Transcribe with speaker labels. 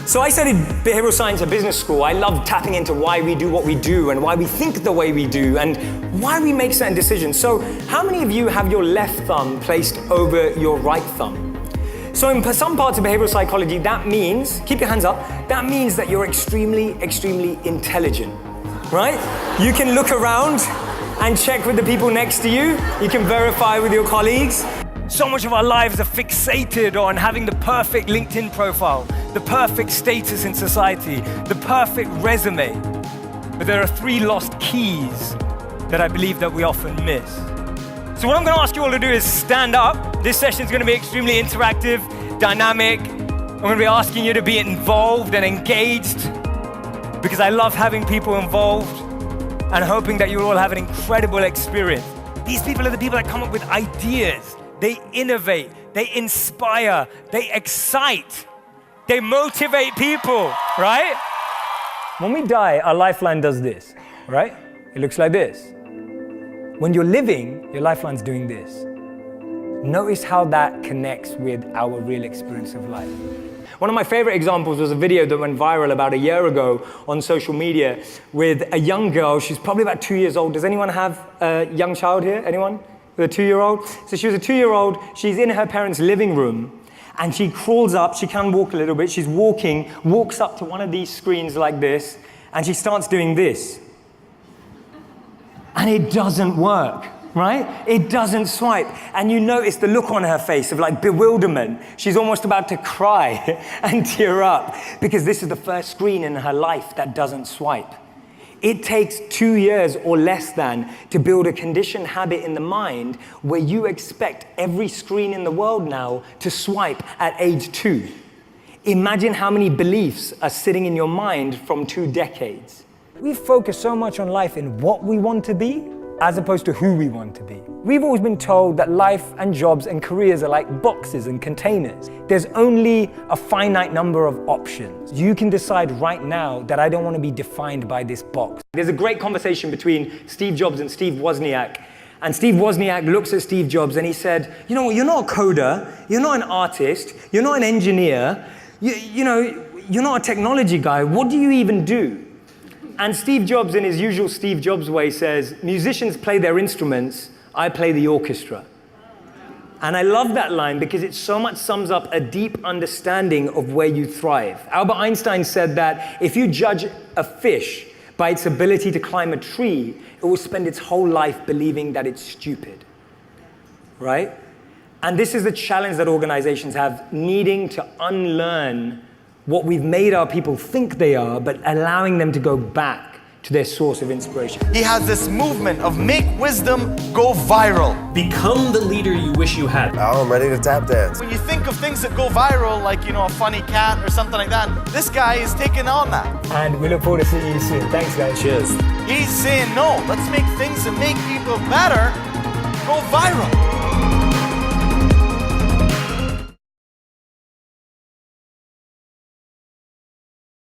Speaker 1: So I studied behavioral science at business school. I love tapping into why we do what we do and why we think the way we do and why we make certain decisions. So how many of you have your left thumb placed over your right thumb? So in some parts of behavioral psychology, that means, keep your hands up, that means that you're extremely, extremely intelligent, right? You can look around and check with the people next to you. You can verify with your colleagues. So much of our lives are fixated on having the perfect LinkedIn profile, the perfect status in society, the perfect resume. But there are 3 lost keys that I believe that we often miss. So what I'm going to ask you all to do is stand up. This session is going to be extremely interactive, dynamic. I'm going to be asking you to be involved and engaged because I love having people involved and hoping that you all have an incredible experience. These people are the people that come up with ideas. They innovate, they inspire, they excite, they motivate people, right? When we die, our lifeline does this, right? It looks like this. When you're living, your lifeline's doing this. Notice how that connects with our real experience of life. One of my favorite examples was a video that went viral about a year ago on social media with a young girl. She's probably about 2 years old. Does anyone have a young child here? Anyone? With a 2-year-old? So she was a 2-year-old, she's in her parents' living room, and she crawls up, she can walk a little bit, she's walking, walks up to one of these screens like this, and she starts doing this. And it doesn't work, right? It doesn't swipe. And you notice the look on her face of like bewilderment. She's almost about to cry and tear up, because this is the first screen in her life that doesn't swipe. It takes 2 years or less than to build a conditioned habit in the mind where you expect every screen in the world now to swipe at age 2. Imagine how many beliefs are sitting in your mind from 2 decades. We focus so much on life in what we want to be as opposed to who we want to be. We've always been told that life and jobs and careers are like boxes and containers. There's only a finite number of options. You can decide right now that I don't want to be defined by this box. There's a great conversation between Steve Jobs and Steve Wozniak. And Steve Wozniak looks at Steve Jobs and he said, you know what, you're not a coder, you're not an artist, you're not an engineer, you're not a technology guy, what do you even do? And Steve Jobs, in his usual Steve Jobs way, says, musicians play their instruments, I play the orchestra. And I love that line because it so much sums up a deep understanding of where you thrive. Albert Einstein said that if you judge a fish by its ability to climb a tree, it will spend its whole life believing that it's stupid, right? And this is the challenge that organizations have, needing to unlearn what we've made our people think they are, but allowing them to go back to their source of inspiration.
Speaker 2: He has this movement of make wisdom go viral.
Speaker 3: Become the leader you wish you had.
Speaker 4: Oh, I'm ready to tap dance.
Speaker 2: When you think of things that go viral, like, a funny cat or something like that, this guy is taking on that.
Speaker 1: And we look forward to seeing you soon. Thanks, guys.
Speaker 4: Cheers.
Speaker 2: He's saying, no, let's make things that make people better go viral.